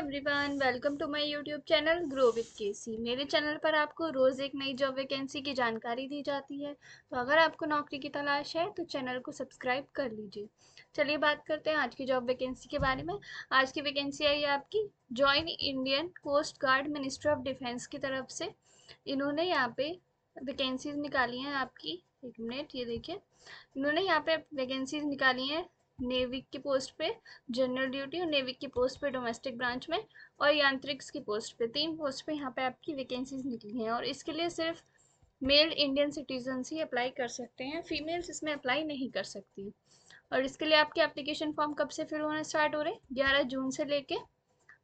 Everyone, welcome to my YouTube channel grow with KC. मेरे channel पर आपको रोज़ एक नई जॉब वैकेंसी की जानकारी दी जाती है। तो अगर आपको नौकरी की तलाश है तो चैनल को सब्सक्राइब कर लीजिए। चलिए बात करते हैं आज की जॉब वैकेंसी के बारे में। आज की वैकेंसी आई है आपकी join Indian Coast Guard Ministry of Defence की तरफ से। इन्होंने यहाँ पे वैकेंसीज निकाली हैं आपकी। एक मिनट, ये देखिए, इन्होंने यहाँ पे वैकेंसीज निकाली हैं नेविक की पोस्ट पे जनरल ड्यूटी और नेविक की पोस्ट पे डोमेस्टिक ब्रांच में, और यांत्रिक्स की पोस्ट पे, 3 पोस्ट पे यहाँ पे आपकी वैकेंसीज निकली हैं। और इसके लिए सिर्फ मेल इंडियन सिटीजन ही अप्लाई कर सकते हैं, फीमेल्स इसमें अप्लाई नहीं कर सकती। और इसके लिए आपके एप्लीकेशन फॉर्म कब से फिल होना स्टार्ट हो रहे हैं? 11 जून से लेके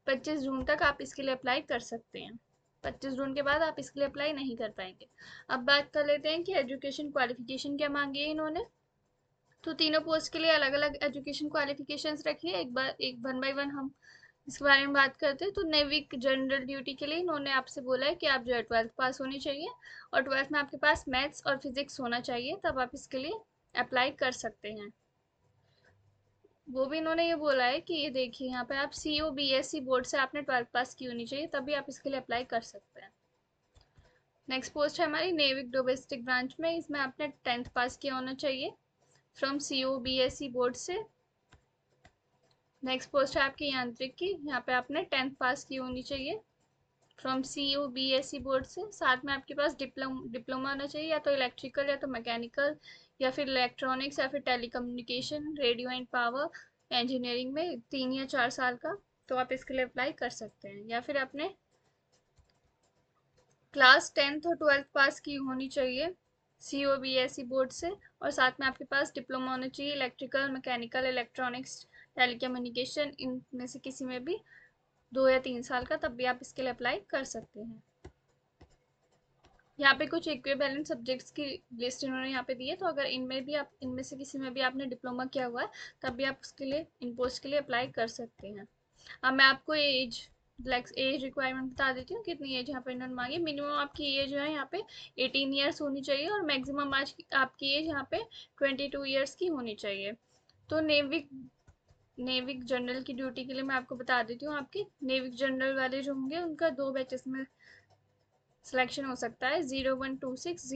25 जून तक आप इसके लिए अप्लाई कर सकते हैं। 25 जून के बाद आप इसके लिए अप्लाई नहीं कर पाएंगे। अब बात कर लेते हैं कि एजुकेशन क्वालिफिकेशन क्या मांगी है इन्होंने। तो तीनों पोस्ट के लिए अलग अलग एजुकेशन क्वालिफिकेशंस रखी है। एक बार एक वन बाय वन हम इसके बारे में बात करते हैं। तो नेविक जनरल ड्यूटी के लिए इन्होंने आपसे बोला है कि आप जो है 12th पास होनी चाहिए, और 12th में आपके पास मैथ्स और फिजिक्स होना चाहिए, तब आप इसके लिए अप्लाई कर सकते हैं। वो भी इन्होंने ये बोला है कि ये देखिए, यहाँ पे आप COBSE बोर्ड से आपने 12th पास की होनी चाहिए, तभी आप इसके लिए अप्लाई कर सकते हैं। नेक्स्ट पोस्ट है हमारी नेविक डोमेस्टिक ब्रांच में। इसमें आपने 10th पास किया होना चाहिए फ्रॉम COBSE बोर्ड से। नेक्स्ट पोस्ट है आपकी यांत्रिक की। यहाँ पे आपने 10th पास की होनी चाहिए फ्रॉम COBSE बोर्ड से। साथ में आपके पास डिप्लोमा होना चाहिए, या तो इलेक्ट्रिकल या तो मैकेनिकल या फिर इलेक्ट्रॉनिक्स या फिर telecommunication, radio and power engineering में 3 या 4 साल का। तो आप इसके लिए अप्लाई कर सकते हैं। या फिर आपने क्लास 10th और 12th पास की होनी चाहिए COBSE बोर्ड से, और साथ में आपके पास डिप्लोमा होना चाहिए इलेक्ट्रिकल, मैकेनिकल, इलेक्ट्रॉनिक्स, टेलीकम्युनिकेशन, इनमें से किसी में भी 2 या 3 साल का, तब भी आप इसके लिए अप्लाई कर सकते हैं। यहाँ पे कुछ इक्विवेलेंट सब्जेक्ट्स की लिस्ट इन्होंने यहाँ पे दी है। तो अगर इनमें भी आप, इनमें से किसी में भी आपने डिप्लोमा किया हुआ है, तब भी आप उसके लिए, इन पोस्ट के लिए अप्लाई कर सकते हैं। अब मैं आपको एज रिक्वायरमेंट बता देती हूँ, कितनी एज यहाँ पे इन्होंने मांगी। मिनिमम आपकी एज जो है यहाँ पे 18 ईयर्स होनी चाहिए, और मैक्सिमम आज आपकी एज यहाँ पे 22 ईयर्स की होनी चाहिए। तो नेविक जनरल की ड्यूटी के लिए मैं आपको बता देती हूँ, आपके नेविक जनरल वाले जो होंगे उनका 2 बैचेस में सिलेक्शन हो सकता है, 0126,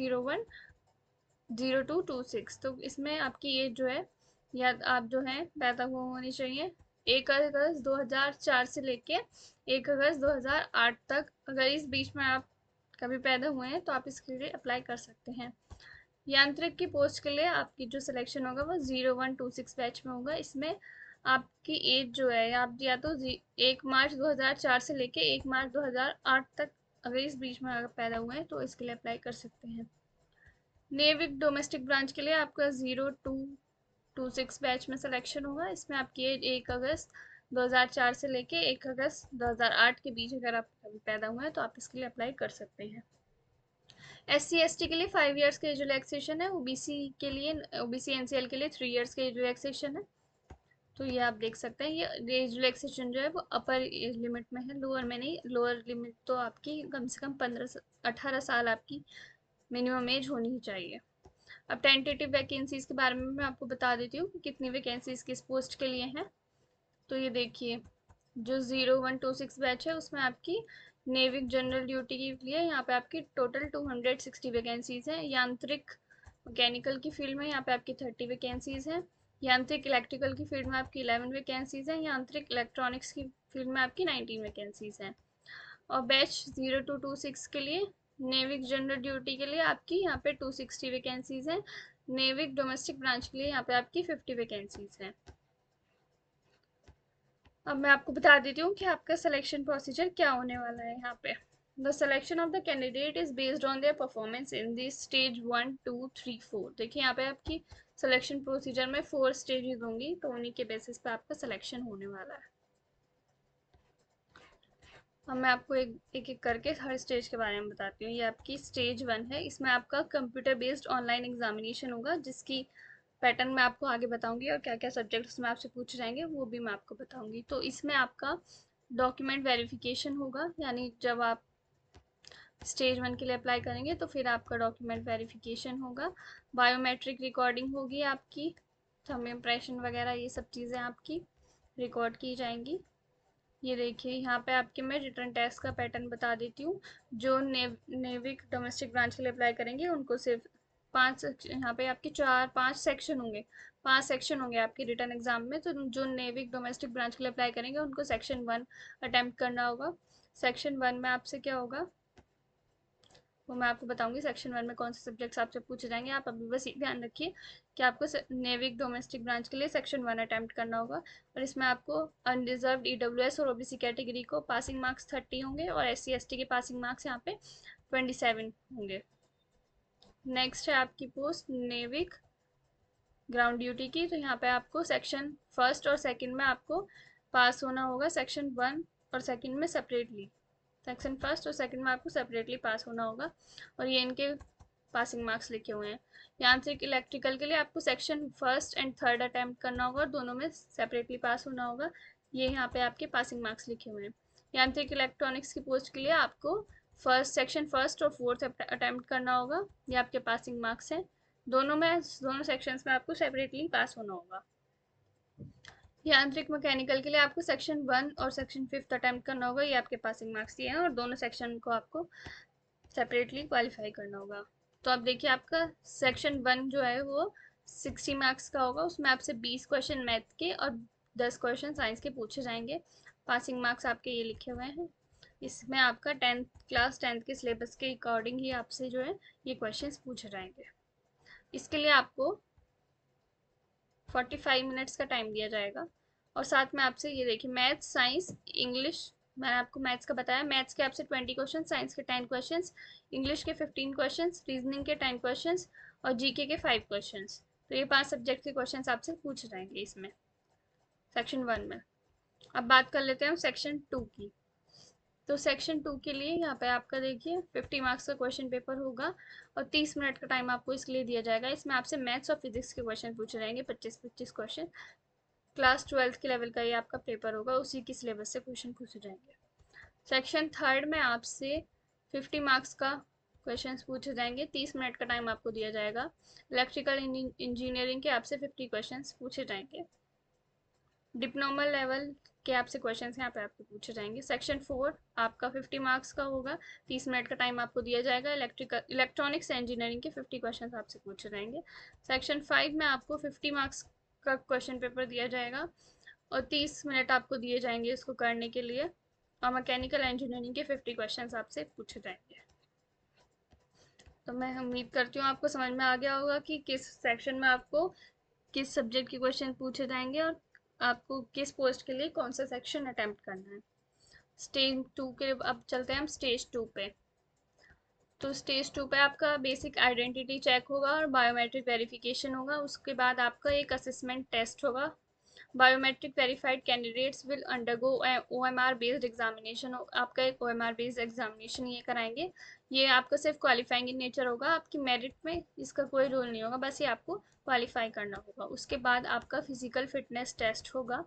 0226। तो इसमें आपकी एज जो है, या आप जो है पैदा हुए होनी चाहिए 1 अगस्त 2004 से लेके 1 अगस्त 2008 तक। अगर इस बीच में आप कभी पैदा हुए हैं तो आप इसके लिए अप्लाई कर सकते हैं। यांत्रिक की पोस्ट के लिए आपकी जो सिलेक्शन होगा वो 0126 बैच में होगा। इसमें आपकी एज जो है, आप या तो 1 मार्च 2004 से लेके 1 मार्च 2008 तक, अगर इस बीच में अगर पैदा हुए हैं तो इसके लिए अप्लाई कर सकते हैं। नेविक डोमेस्टिक ब्रांच के लिए आपका 0226 बैच में सिलेक्शन होगा। इसमें आपकी एज 1 अगस्त 2004 से लेके 1 अगस्त 2008 के बीच अगर आप कभी पैदा हुए हैं तो आप इसके लिए अप्लाई कर सकते हैं। SC ST के लिए 5 ईयर्स का एज रिलैक्सेशन है। OBC के लिए, OBC NCL के लिए 3 ईयर्स का एज रिलैक्सेशन है। तो ये आप देख सकते हैं, ये एज रिलैक्सेशन जो है वो अपर एज लिमिट में है, लोअर में नहीं। लोअर लिमिट तो आपकी कम से कम 18 साल आपकी मिनिमम एज होनी ही चाहिए। अब टेंटेटिव वैकेंसीज के बारे में मैं आपको बता देती हूँ कि कितनी वैकेंसीज किस पोस्ट के लिए हैं। तो ये देखिए, जो 0126 बैच है उसमें आपकी नेविक जनरल ड्यूटी के लिए यहाँ पे आपकी टोटल 260 वैकेंसीज हैं। यांत्रिक मैकेनिकल की फील्ड में यहाँ पे आपकी 30 वैकेंसीज हैं। यांत्रिक इलेक्ट्रिकल की फील्ड में आपकी 11 वैकेंसीज हैं। यांत्रिक इलेक्ट्रॉनिक्स की फील्ड में आपकी 19 वैकेंसीज हैं। और बैच 0226 के लिए, नेविक जनरल ड्यूटी के लिए आपकी यहाँ पे 260 वैकेंसीज हैं। नेविक डोमेस्टिक ब्रांच के लिए यहाँ पे आपकी 50 वैकेंसीज हैं। अब मैं आपको बता देती हूँ कि आपका सिलेक्शन प्रोसीजर क्या होने वाला है यहाँ पे। The selection of the candidate is based on their performance in this stage 1, 2, 3, 4। देखिए यहाँ पे आपकी सिलेक्शन प्रोसीजर में 4 स्टेजेस होंगी, तो उन्हीं के बेसिस पे आपका सिलेक्शन होने वाला है। अब मैं आपको एक करके हर स्टेज के बारे में बताती हूँ। ये आपकी स्टेज 1 है। इसमें आपका कंप्यूटर बेस्ड ऑनलाइन एग्जामिनेशन होगा, जिसकी पैटर्न मैं आपको आगे बताऊंगी, और क्या क्या सब्जेक्ट उसमें आपसे पूछे जाएंगे वो भी मैं आपको बताऊंगी। तो इसमें आपका डॉक्यूमेंट वेरिफिकेशन होगा, यानी जब आप स्टेज 1 के लिए अप्लाई करेंगे तो फिर आपका डॉक्यूमेंट वेरिफिकेशन होगा। बायोमेट्रिक रिकॉर्डिंग होगी आपकी, थंब इम्प्रेशन वगैरह ये सब चीज़ें आपकी रिकॉर्ड की जाएंगी। ये देखिए यहाँ पे आपके मैं रिटर्न टेस्ट का पैटर्न बता देती हूँ। जो नेविक डोमेस्टिक ब्रांच के लिए अप्लाई करेंगे उनको सिर्फ यहाँ पे आपके 4-5 सेक्शन होंगे। 5 सेक्शन होंगे आपके रिटर्न एग्जाम में। तो जो नेविक डोमेस्टिक ब्रांच के लिए अप्लाई करेंगे उनको सेक्शन 1 अटेम्प्ट करना होगा। सेक्शन 1 में आपसे क्या होगा वो मैं आपको बताऊंगी। सेक्शन 1 में कौन से सब्जेक्ट्स आपसे पूछे जाएंगे। आप अभी बस ये ध्यान रखिए कि आपको नेविक डोमेस्टिक ब्रांच के लिए सेक्शन 1 अटेम्प्ट करना होगा। और इसमें आपको अनरिजर्व्ड ईडब्ल्यूएस और ओबीसी कैटेगरी को पासिंग मार्क्स 30 होंगे और एससी एसटी के पासिंग मार्क्स यहाँ पे 27 होंगे। नेक्स्ट है आपकी पोस्ट नेविक ग्राउंड ड्यूटी की। तो यहाँ पे आपको सेक्शन फर्स्ट और सेकंड में आपको पास होना होगा। सेक्शन 1 और सेकंड में सेपरेटली, सेक्शन फर्स्ट और सेकंड में आपको सेपरेटली पास होना होगा। और ये इनके पासिंग मार्क्स लिखे हुए हैं। यांत्रिक इलेक्ट्रिकल के लिए आपको section first and third attempt करना होगा और दोनों में सेपरेटली पास होना होगा। ये यहाँ पे आपके पासिंग मार्क्स लिखे हुए हैं। यांत्रिक इलेक्ट्रॉनिक्स की पोस्ट के लिए आपको सेक्शन फर्स्ट और फोर्थ अटेम्प्ट करना होगा। ये आपके पासिंग मार्क्स हैं। दोनों सेक्शंस में आपको सेपरेटली पास होना होगा। यांत्रिक मैकेनिकल के लिए आपको सेक्शन 1 और सेक्शन 5 अटेम्प्ट करना होगा। ये आपके पासिंग मार्क्स दिए हैं और दोनों सेक्शन को आपको सेपरेटली क्वालिफाई करना होगा। तो अब देखिए आपका सेक्शन 1 जो है वो 60 मार्क्स का होगा। उसमें आपसे 20 क्वेश्चन मैथ के और 10 क्वेश्चन साइंस के पूछे जाएंगे। पासिंग मार्क्स आपके ये लिखे हुए हैं। इसमें आपका क्लास 10th के सिलेबस के अकॉर्डिंग ही आपसे जो है ये क्वेश्चंस पूछे जाएंगे। इसके लिए आपको 45 मिनट्स का टाइम दिया जाएगा। और साथ में आपसे ये देखिए मैथ्स साइंस इंग्लिश, मैंने आपको मैथ्स का बताया। मैथ्स के आपसे 20 क्वेश्चन, साइंस के 10 क्वेश्चन, इंग्लिश के 15 क्वेश्चन, रीजनिंग के 10 क्वेश्चन और जीके के 5 क्वेश्चन। तो ये 5 सब्जेक्ट के क्वेश्चन आपसे पूछे जाएंगे इसमें सेक्शन 1 में। अब बात कर लेते हैं सेक्शन 2 की। तो सेक्शन 2 के लिए यहाँ पे आपका देखिए 50 मार्क्स का क्वेश्चन पेपर होगा और 30 मिनट का टाइम आपको इसके लिए दिया जाएगा। इसमें आपसे मैथ्स और फिजिक्स के क्वेश्चन पूछे जाएंगे, 25-25 क्वेश्चन। क्लास 12th के लेवल का ये आपका पेपर होगा, उसी की सिलेबस से क्वेश्चन पूछे जाएंगे। सेक्शन 3 में आपसे 50 मार्क्स का क्वेश्चंस पूछे जाएंगे, 30 मिनट का टाइम आपको दिया जाएगा। इलेक्ट्रिकल इंजीनियरिंग के आपसे 50 क्वेश्चंस पूछे जाएंगे। डिप्लोमा लेवल के आपसे क्वेश्चंस यहाँ पे आपको पूछे जाएंगे। सेक्शन 4 आपका 50 मार्क्स का होगा, 30 मिनट का टाइम आपको दिया जाएगा। इलेक्ट्रॉनिक्स इंजीनियरिंग के 50 क्वेश्चंस आपसे पूछे जाएंगे। सेक्शन 5 में आपको 50 मार्क्स का क्वेश्चन पेपर दिया जाएगा और 30 मिनट आपको दिए जाएंगे इसको करने के लिए। और मैकेनिकल इंजीनियरिंग के 50 क्वेश्चंस आपसे पूछे जाएंगे। तो मैं उम्मीद करती हूँ आपको समझ में आ गया होगा कि किस सेक्शन में आपको किस सब्जेक्ट के क्वेश्चन पूछे जाएंगे और आपको किस पोस्ट के लिए कौन सा सेक्शन अटेम्प्ट करना है। स्टेज 2 के अब चलते हैं हम स्टेज 2 पे। तो स्टेज 2 पे आपका बेसिक आइडेंटिटी चेक होगा और बायोमेट्रिक वेरिफिकेशन होगा। उसके बाद आपका एक असेसमेंट टेस्ट होगा। Biometric verified candidates will undergo OMR based examination. आपका एक OMR बेस्ड एग्जामिनेशन ये कराएंगे। ये आपका सिर्फ क्वालिफाइंग इन नेचर होगा, आपकी मेरिट में इसका कोई रोल नहीं होगा, बस ये आपको क्वालिफाई करना होगा। उसके बाद आपका फिजिकल फिटनेस टेस्ट होगा।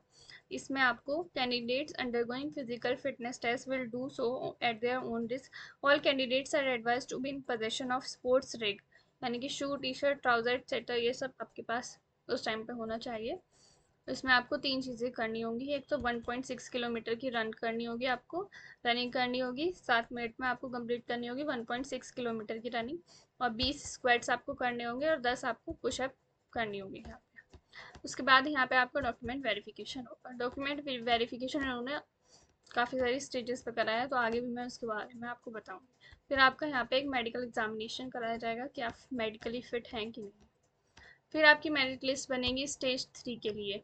इसमें आपको candidates undergoing physical fitness test will do so at their own risk. All candidates are advise to be in possession of sports rig, यानी कि shoe, T shirt, trouser etcetera, ये सब आपके पास उस time पे होना चाहिए। इसमें आपको 3 चीज़ें करनी होंगी। एक तो 1.6 किलोमीटर की रन करनी होगी, आपको रनिंग करनी होगी 7 मिनट में आपको कंप्लीट करनी होगी 1.6 किलोमीटर की रनिंग। और 20 स्क्वाट्स आपको करने होंगे और 10 आपको पुशअप करनी होगी यहाँ पे। उसके बाद यहाँ पे आपका डॉक्यूमेंट वेरिफिकेशन होगा। डॉक्यूमेंट वेरिफिकेशन इन्होंने काफ़ी सारी स्टेजेस पे कराया है, तो आगे भी मैं उसके बारे में आपको बताऊँगी। फिर आपका यहाँ पे एक मेडिकल एग्जामिनेशन कराया जाएगा कि आप मेडिकली फिट हैं कि नहीं। फिर आपकी मेरिट लिस्ट बनेगी स्टेज 3 के लिए।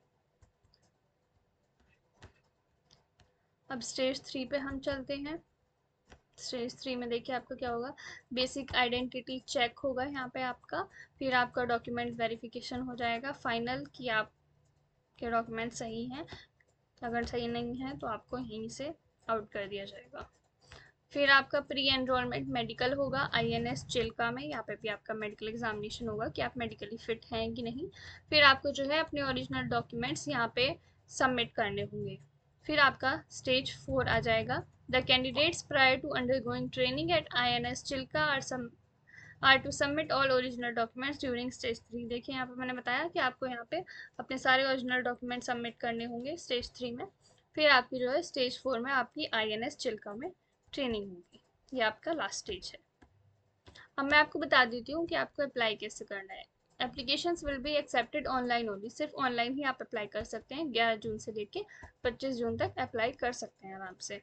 अब स्टेज 3 पे हम चलते हैं। स्टेज 3 में देखिए आपका क्या होगा, बेसिक आइडेंटिटी चेक होगा यहाँ पे आपका। फिर आपका डॉक्यूमेंट वेरिफिकेशन हो जाएगा फाइनल कि आपके डॉक्यूमेंट सही हैं। अगर सही नहीं है तो आपको यहीं से आउट कर दिया जाएगा। फिर आपका प्री एनरोलमेंट मेडिकल होगा INS चिल्का में। यहाँ पे भी आपका मेडिकल एग्जामिनेशन होगा कि आप मेडिकली फिट हैं कि नहीं। फिर आपको जो है अपने ओरिजिनल डॉक्यूमेंट्स यहाँ पे सबमिट करने होंगे। फिर आपका स्टेज 4 आ जाएगा। The candidates prior to undergoing training at INS Chilka are to submit all original documents during stage 3। देखिए यहाँ पे मैंने बताया कि आपको यहाँ पे अपने सारे ओरिजिनल डॉक्यूमेंट सबमिट करने होंगे स्टेज 3 में। फिर आपकी जो है स्टेज 4 में आपकी INS चिल्का में ट्रेनिंग होगी। ये आपका लास्ट स्टेज है। अब मैं आपको बता देती हूँ कि आपको अप्लाई कैसे करना है। Applications will be accepted online only, सिर्फ ऑनलाइन ही आप अप्लाई कर सकते हैं। 11 जून से लेके 25 जून तक अप्लाई कर सकते हैं आराम से।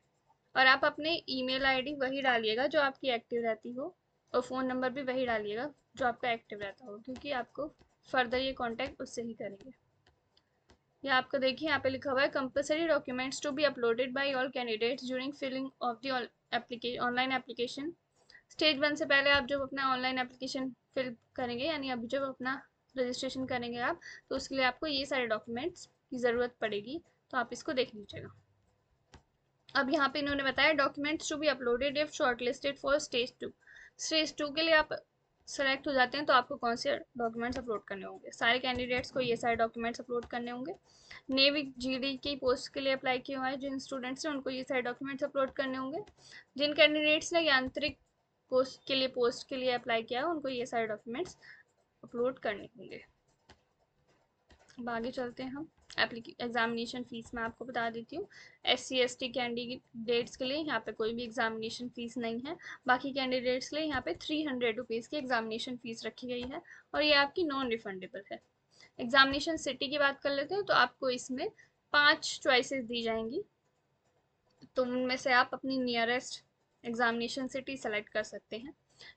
और आप अपने ईमेल आईडी वही डालिएगा जो आपकी एक्टिव रहती हो, और फ़ोन नंबर भी वही डालिएगा जो आपका एक्टिव रहता हो, क्योंकि आपको फर्दर ये कांटेक्ट उससे ही करेंगे। ये आपको देखिए यहाँ पे लिखा हुआ है compulsory documents to be uploaded by all candidates during filling of the online application. Stage 1 से पहले आप जब अपना ऑनलाइन एप्लीकेशन फिल करेंगे, यानी अभी जब अपना रजिस्ट्रेशन करेंगे आप, तो उसके लिए आपको ये सारे डॉक्यूमेंट्स की ज़रूरत पड़ेगी, तो आप इसको देख लीजिएगा। अब यहाँ पे इन्होंने बताया documents to be uploaded if shortlisted for stage 2। Stage 2 के लिए आप सेलेक्ट हो जाते हैं तो आपको कौन से डॉक्यूमेंट्स अपलोड करने होंगे? सारे कैंडिडेट्स को ये सारे डॉक्यूमेंट्स अपलोड करने होंगे। नेवी जीडी की पोस्ट के लिए अप्लाई किया हुआ है जिन स्टूडेंट्स ने, उनको ये सारे डॉक्यूमेंट्स अपलोड करने होंगे। जिन कैंडिडेट्स ने यांत्रिक पोस्ट के लिए अप्लाई किया है, उनको ये सारे डॉक्यूमेंट्स अपलोड करने होंगे। अब आगे चलते हैं हम। एग्जामिनेशन फ़ीस मैं आपको बता देती हूँ। SC ST कैंडिडेट्स के लिए यहाँ पे कोई भी एग्जामिनेशन फ़ीस नहीं है। बाकी कैंडिडेट्स के लिए यहाँ पे 300 रुपीज़ की एग्जामिनेशन फ़ीस रखी गई है, और ये आपकी नॉन रिफंडेबल है। एग्जामिनेशन सिटी की बात कर लेते हैं, तो आपको इसमें 5 चॉइसेस दी जाएंगी, तो उनमें से आप अपनी नियरेस्ट एग्जामिनेशन सिटी सेलेक्ट कर सकते हैं।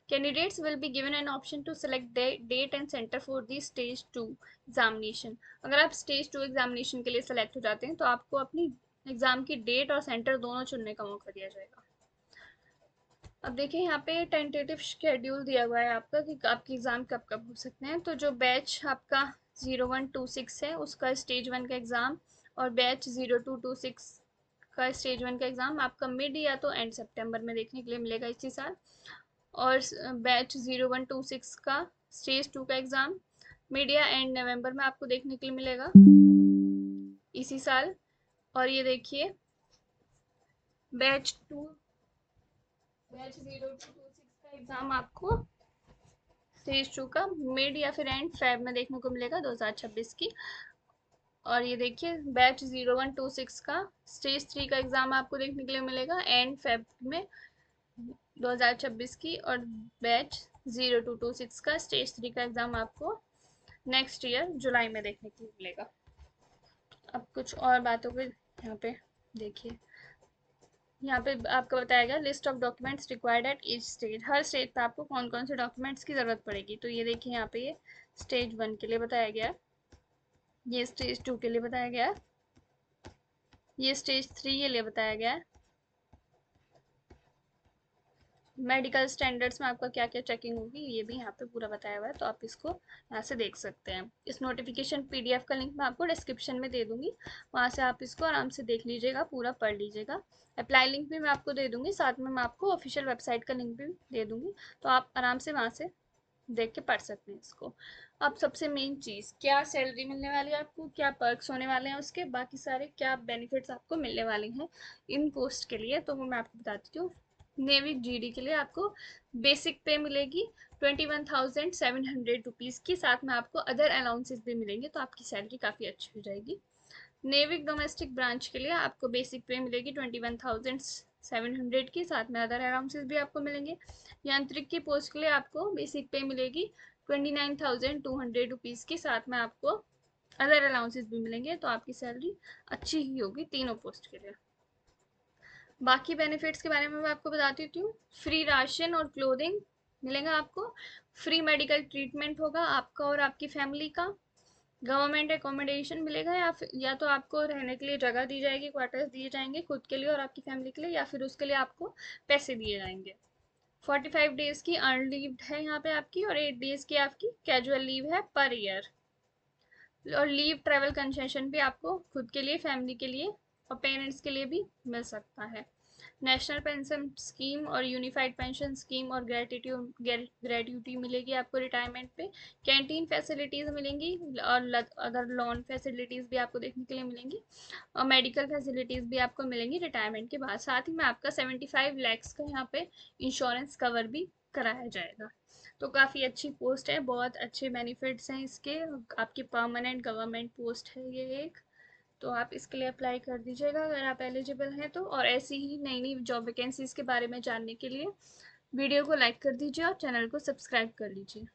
Candidates will be given an option to select date and center for the stage 2 examination। अगर आप स्टेज 2 एग्जामिनेशन के लिए सेलेक्ट हो जाते हैं तो आपको अपनी एग्जाम की डेट और सेंटर दोनों चुनने का मौका दिया जाएगा। अब देखिए यहाँ पे टेंटेटिव शेड्यूल दिया हुआ है आपका कि आपके एग्ज़ाम कब कब हो सकते हैं। तो जो बैच आपका 0126 है उसका स्टेज 1 का एग्ज़ाम, और बैच 0226 का स्टेज 1 का एग्ज़ाम आपका मिड या तो एंड सितंबर में देखने के लिए मिलेगा इसी साल। और बैच 0126 का स्टेज 2 का एग्ज़ाम मिड या एंड नवंबर में आपको देखने के लिए मिलेगा इसी साल। और ये देखिए बैच 0226 का एग्ज़ाम आपको स्टेज 2 का मिड या फिर एंड फेब में देखने को मिलेगा 2026 की। और ये देखिए बैच 0126 का स्टेज 3 का एग्ज़ाम आपको देखने के लिए मिलेगा एंड फेब में 2026 की। और बैच 0226 का स्टेज 3 का एग्ज़ाम आपको नेक्स्ट ईयर जुलाई में देखने के लिए मिलेगा। अब कुछ और बातों पे यहाँ पे देखिए, यहाँ पे आपको बताया गया list of documents required at each stage. Her stage पे आपको कौन कौन से डॉक्यूमेंट्स की ज़रूरत पड़ेगी। तो ये देखिए यहाँ पे ये स्टेज 1 के लिए बताया गया है, ये स्टेज 2 के लिए बताया गया है, ये स्टेज 3 के लिए बताया गया है। मेडिकल स्टैंडर्ड्स में आपका क्या क्या चेकिंग होगी ये भी यहाँ पे पूरा बताया हुआ है, तो आप इसको यहाँ से देख सकते हैं। इस नोटिफिकेशन PDF का लिंक मैं आपको डिस्क्रिप्शन में दे दूँगी, वहाँ से आप इसको आराम से देख लीजिएगा, पूरा पढ़ लीजिएगा। अप्लाई लिंक भी मैं आपको दे दूँगी, साथ में मैं आपको ऑफिशियल वेबसाइट का लिंक भी दे दूँगी, तो आप आराम से वहाँ से देख के पढ़ सकते हैं इसको। अब सबसे मेन चीज़, क्या सैलरी मिलने वाली है आपको, क्या पर्क्स होने वाले हैं उसके, बाकी सारे क्या बेनिफिट्स आपको मिलने वाले हैं इन पोस्ट के लिए, तो वो मैं आपको बता देती हूँ। नेवी GD के लिए आपको बेसिक पे मिलेगी 21,700 रुपीज़ की, साथ में आपको अदर अलाउंसेस भी मिलेंगे, तो आपकी सैलरी काफ़ी अच्छी हो जाएगी। नेविक डोमेस्टिक ब्रांच के लिए आपको बेसिक पे मिलेगी 21,700 की, साथ में अदर अलाउंसेस भी आपको मिलेंगे। यांत्रिक की पोस्ट के लिए आपको बेसिक पे मिलेगी 29,200 रुपीज़ की, साथ में आपको अदर अलाउंसेस भी मिलेंगे, तो आपकी सैलरी अच्छी ही होगी तीनों पोस्ट के लिए। बाकी बेनिफिट्स के बारे में मैं आपको बताती हूँ। फ्री राशन और क्लोथिंग मिलेगा आपको, फ्री मेडिकल ट्रीटमेंट होगा आपका और आपकी फैमिली का, गवर्नमेंट एकोमोडेशन मिलेगा, या तो आपको रहने के लिए जगह दी जाएगी, क्वार्टर्स दिए जाएंगे खुद के लिए और आपकी फैमिली के लिए, या फिर उसके लिए आपको पैसे दिए जाएंगे। 45 डेज की अर्न लीव है यहाँ पे आपकी, और 8 डेज की आपकी कैजुअल लीव है पर ईयर। और लीव ट्रैवल कंसेशन भी आपको खुद के लिए, फैमिली के लिए और पेरेंट्स के लिए भी मिल सकता है। नेशनल पेंशन स्कीम और यूनिफाइड पेंशन स्कीम और ग्रेट्यूटी मिलेगी आपको रिटायरमेंट पे। कैंटीन फैसिलिटीज़ मिलेंगी और अदर लोन फैसिलिटीज़ भी आपको देखने के लिए मिलेंगी, और मेडिकल फैसिलिटीज़ भी आपको मिलेंगी रिटायरमेंट के बाद। साथ ही में आपका 75 लैक्स का यहाँ पे इंश्योरेंस कवर भी कराया जाएगा। तो काफ़ी अच्छी पोस्ट है, बहुत अच्छे बेनिफिट्स हैं इसके, आपकी परमानेंट गवर्नमेंट पोस्ट है ये एक। तो आप इसके लिए अप्लाई कर दीजिएगा अगर आप एलिजिबल हैं तो। और ऐसी ही नई नई जॉब वैकेंसीज़ के बारे में जानने के लिए वीडियो को लाइक कर दीजिए और चैनल को सब्सक्राइब कर लीजिए।